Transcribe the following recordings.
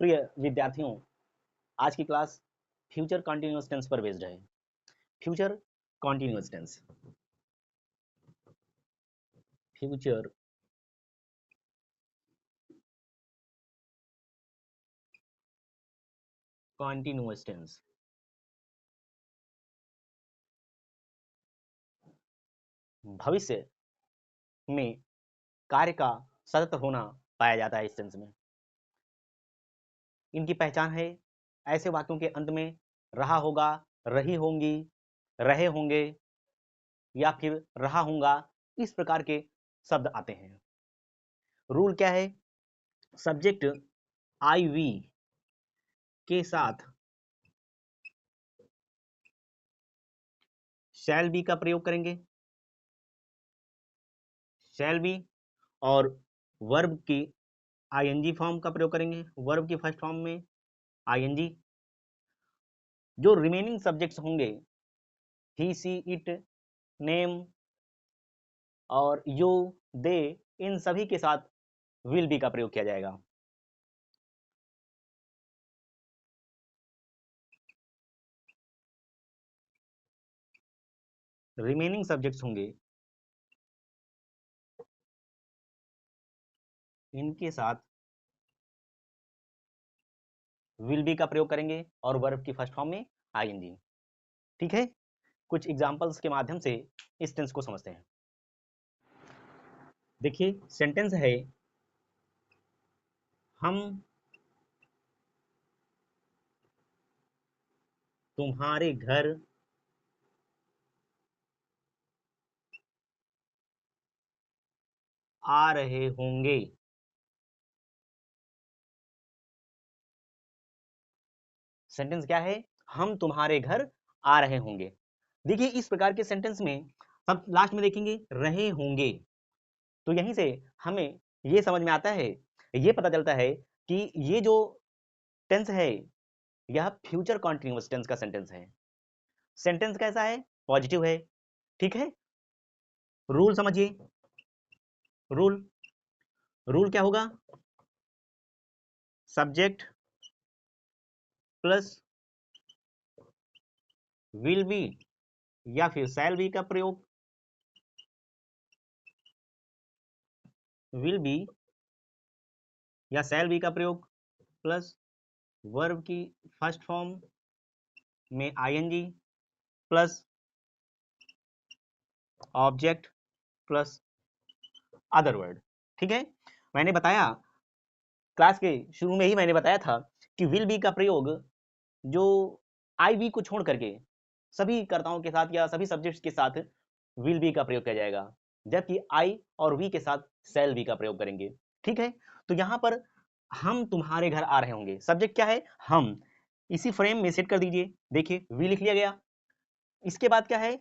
प्रिय विद्यार्थियों, आज की क्लास फ्यूचर कॉन्टिन्यूअस टेंस पर बेस्ड है। Future continuous tense, future continuous tense भविष्य में कार्य का सतत होना पाया जाता है। इस टेंस में इनकी पहचान है ऐसे वाक्यों के अंत में रहा होगा, रही होंगी, रहे होंगे या फिर रहा होगा, इस प्रकार के शब्द आते हैं। रूल क्या है? सब्जेक्ट आई वी के साथ शैल बी का प्रयोग करेंगे, शैल बी, और वर्ब की आईएनजी फॉर्म का प्रयोग करेंगे, वर्ब की फर्स्ट फॉर्म में आईएनजी। जो रिमेनिंग सब्जेक्ट्स होंगे ही, सी, इट, नेम और यू, दे, इन सभी के साथ विल बी का प्रयोग किया जाएगा। रिमेनिंग सब्जेक्ट्स होंगे इनके साथ विल बी का प्रयोग करेंगे और वर्ब की फर्स्ट फॉर्म में आईएनजी। ठीक है, कुछ एग्जांपल्स के माध्यम से इस टेंस को समझते हैं। देखिए, सेंटेंस है हम तुम्हारे घर आ रहे होंगे। सेंटेंस क्या है? हम तुम्हारे घर आ रहे होंगे। देखिए, इस प्रकार के सेंटेंस में हम लास्ट में देखेंगे रहे होंगे, तो यहीं से हमें ये समझ में आता है, ये पता चलता है कि ये जो टेंस है यह फ्यूचर कॉन्टिन्यूअस टेंस का सेंटेंस है। सेंटेंस कैसा है? पॉजिटिव है। ठीक है, रूल समझिए। रूल रूल क्या होगा? सब्जेक्ट प्लस विल बी या फिर शैल बी का प्रयोग, विल बी या शैल बी का प्रयोग प्लस वर्ब की फर्स्ट फॉर्म में ING plus object plus other word. ठीक है, मैंने बताया क्लास के शुरू में ही, मैंने बताया था कि विल बी का प्रयोग जो आई वी को छोड़ करके सभी कर्ताओं के साथ या सभी सब्जेक्ट्स के साथ विल बी का प्रयोग किया जाएगा, जबकि आई और वी के साथ शैल बी का प्रयोग करेंगे। ठीक है, तो यहां पर हम तुम्हारे घर आ रहे होंगे, सब्जेक्ट क्या है? हम। इसी फ्रेम में सेट कर दीजिए। देखिए, वी लिख लिया गया। इसके बाद क्या है?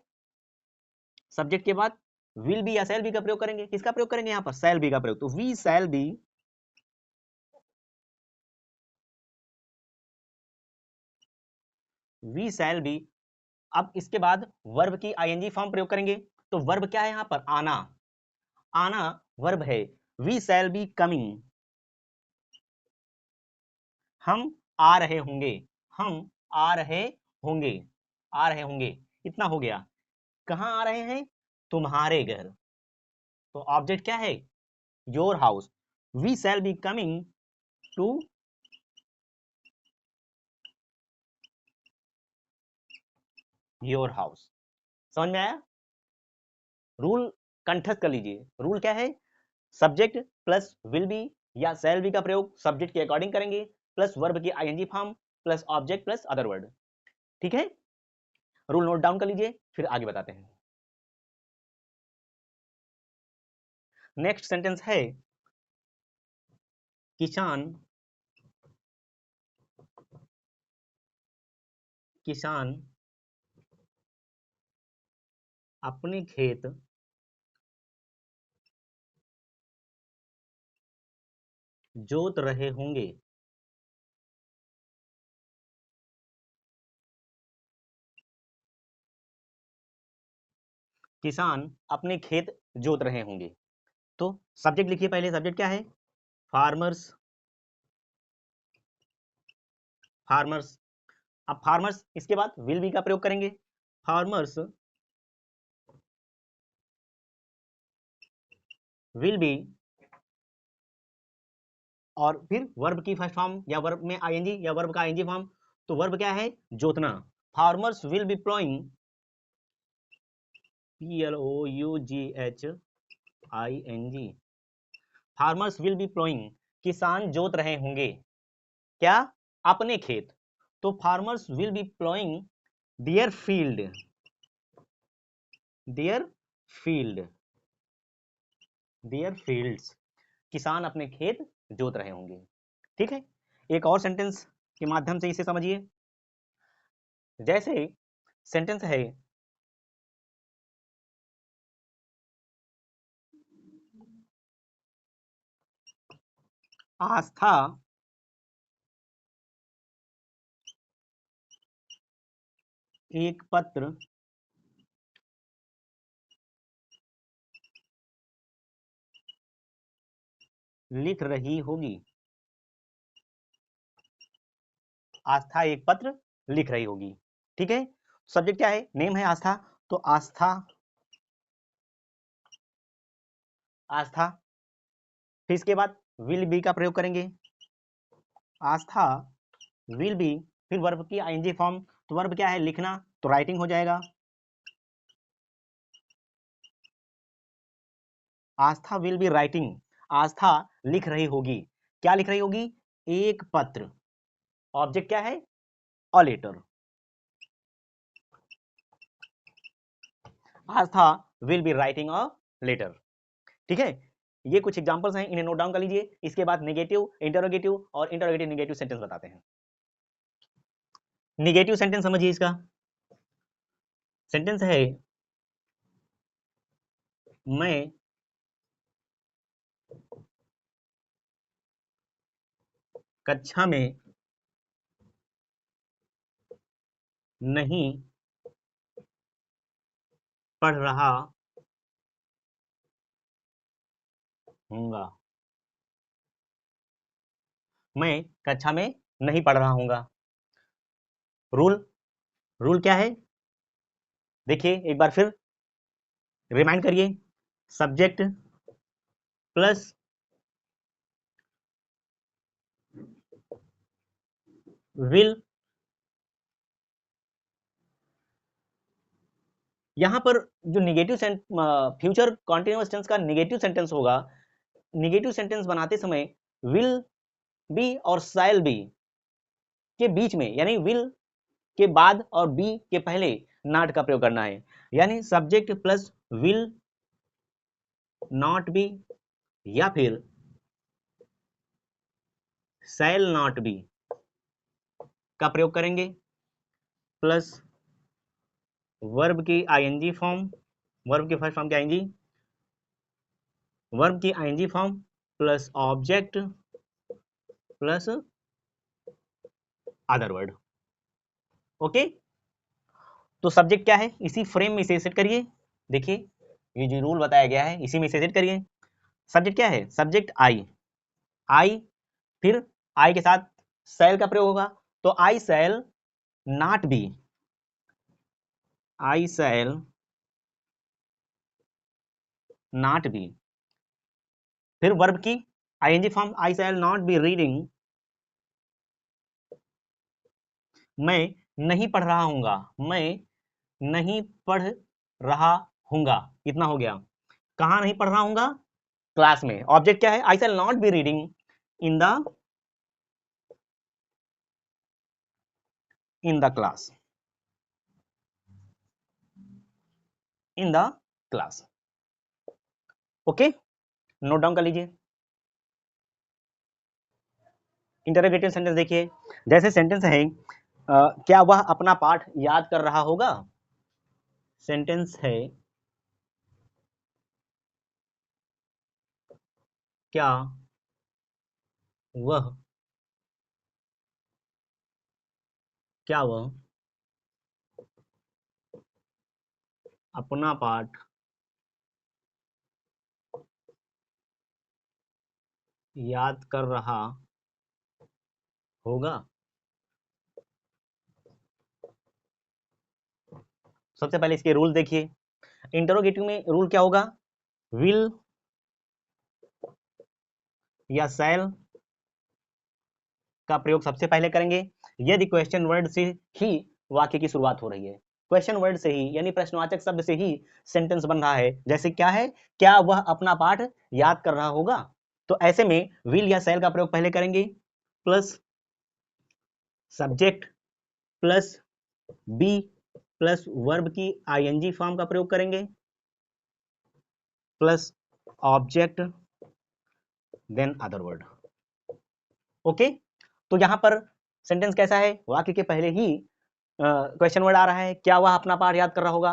सब्जेक्ट के बाद विल बी या शैल बी का प्रयोग करेंगे। किसका प्रयोग करेंगे? यहां पर शैल बी का प्रयोग। तो we shall be, we shall be. अब इसके बाद वर्ब की आईएनजी फॉर्म प्रयोग करेंगे। तो वर्ब क्या है यहां पर? आना। आना वर्ब है। वी शैल बी कमिंग, हम आ रहे होंगे, हम आ रहे होंगे, आ रहे होंगे। इतना हो गया। कहां आ रहे हैं? तुम्हारे घर। तो ऑब्जेक्ट क्या है? Your house. We shall be coming to your house. समझ में आया? रूल कंठस्थ कर लीजिए। रूल क्या है? सब्जेक्ट प्लस विल बी या शैल बी का प्रयोग सब्जेक्ट के अकॉर्डिंग करेंगे, प्लस वर्ब की ING form plus object plus other word. ठीक है, रूल नोट डाउन कर लीजिए, फिर आगे बताते हैं। नेक्स्ट सेंटेंस है किसान, किसान अपने खेत जोत रहे होंगे। किसान अपने खेत जोत रहे होंगे। तो सब्जेक्ट लिखिए पहले। सब्जेक्ट क्या है? Farmers farmers. अब फार्मर्स इसके बाद विल बी का प्रयोग करेंगे। फार्मर्स विल बी, और फिर वर्ब की फर्स्ट फॉर्म या वर्ब में आईएनजी या वर्ब का आईएनजी फॉर्म। तो वर्ब क्या है? जोतना। Farmers will be ploughing, PLOUGHING, farmers will be ploughing, किसान जोत रहे होंगे क्या? अपने खेत। तो farmers will be ploughing their field, their field, there fields, किसान अपने खेत जोत रहे होंगे। ठीक है, एक और सेंटेंस के माध्यम से इसे समझिए। जैसे सेंटेंस है, आस्था एक पत्र लिख रही होगी। आस्था एक पत्र लिख रही होगी। ठीक है, सब्जेक्ट क्या है? नेम है आस्था। तो आस्था, आस्था, फिर इसके बाद विल बी का प्रयोग करेंगे। आस्था विल बी, फिर वर्ब की आईएनजी फॉर्म। तो वर्ब क्या है? लिखना, तो राइटिंग हो जाएगा। आस्था विल बी राइटिंग, आस्था लिख रही होगी। क्या लिख रही होगी? एक पत्र। ऑब्जेक्ट क्या है? A letter. Aastha will be writing a letter. ठीक है, ये कुछ एग्जांपल्स हैं, इन्हें नोट डाउन कर लीजिए। इसके बाद नेगेटिव, इंटरोगेटिव और इंटरोगेटिव नेगेटिव सेंटेंस बताते हैं। नेगेटिव सेंटेंस समझिए। इसका सेंटेंस है, मैं कक्षा में नहीं पढ़ रहा हूँगा। मैं कक्षा में नहीं पढ़ रहा हूँगा। रूल, रूल क्या है? देखिए एक बार फिर रिमाइंड करिए। सब्जेक्ट प्लस विल, यहाँ पर जो निगेटिव फ्यूचर कॉन्टिन्यूअस टेंस का निगेटिव सेंटेंस होगा, निगेटिव सेंटेंस बनाते समय विल बी और शैल बी के बीच में, यानी विल के बाद और बी के पहले नॉट का प्रयोग करना है। यानी subject plus will not be, या फिर शैल नॉट बी का प्रयोग करेंगे, प्लस वर्ब की आईएनजी फॉर्म, वर्ब की फर्स्ट फॉर्म की आईएनजी, वर्ब की ING form plus object plus other word. Okay, तो सब्जेक्ट क्या है? इसी फ्रेम में इसे सेट करिए। देखिए ये जो रूल बताया गया है इसी में इसे सेट करिए। सब्जेक्ट क्या है? सब्जेक्ट आई, आई, फिर आई के साथ शैल का प्रयोग होगा। तो I shall not be, I shall not be, फिर वर्ब की ING form, I shall not be reading, मैं नहीं पढ़ रहा हूँगा, मैं नहीं पढ़ रहा हूँगा। इतना हो गया। कहाँ नहीं पढ़ रहा हूँगा? क्लास में। ऑब्जेक्ट क्या है? I shall not be reading in the, in the class, in the class. Okay, note down कर लीजिए। इंटरोगेटिव सेंटेंस देखिए। जैसे सेंटेंस है, क्या वह अपना पाठ याद कर रहा होगा? सेंटेंस है, क्या वह, क्या वह अपना पाठ याद कर रहा होगा? सबसे पहले इसके रूल देखिए। इंटरोगेटिव में रूल क्या होगा, विल या शैल का प्रयोग सबसे पहले करेंगे यदि क्वेश्चन वर्ड से ही वाक्य की शुरुआत हो रही है। क्वेश्चन वर्ड से ही यानी प्रश्नवाचक शब्द से ही सेंटेंस बन रहा है। जैसे क्या है, क्या वह अपना पाठ याद कर रहा होगा, तो ऐसे में विल या शैल का प्रयोग पहले करेंगे, plus subject plus be plus verb की आईएनजी फॉर्म का प्रयोग करेंगे, plus object then other word. Okay, तो यहां पर सेंटेंस कैसा है, वाक्य के पहले ही क्वेश्चन वर्ड आ रहा है, क्या वह अपना पाठ याद कर रहा होगा,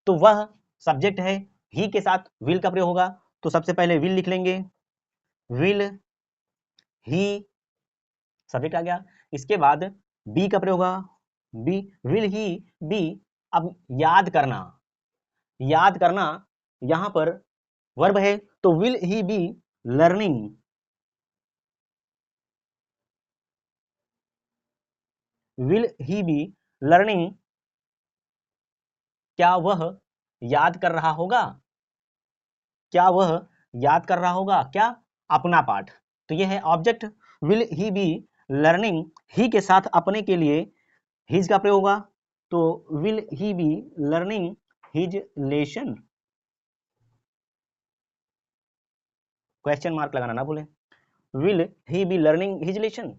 तो वह सब्जेक्ट है, ही के साथ विल का प्रयोग होगा, तो सबसे पहले विल लिख लेंगे, विल ही सब्जेक्ट आ गया। इसके बाद बी का प्रयोग होगा, बी विल ही बी। अब याद करना, याद करना यहां पर वर्ब है, तो will he be learning, will he be learning, क्या वह याद कर रहा होगा, क्या वह याद कर रहा होगा, क्या अपना पाठ। तो यह है object, will he be learning, he के साथ अपने के लिए हिज का प्रयोग होगा, तो will he be learning his lesson, question mark लगाना ना भूलें, will he be learning his lesson.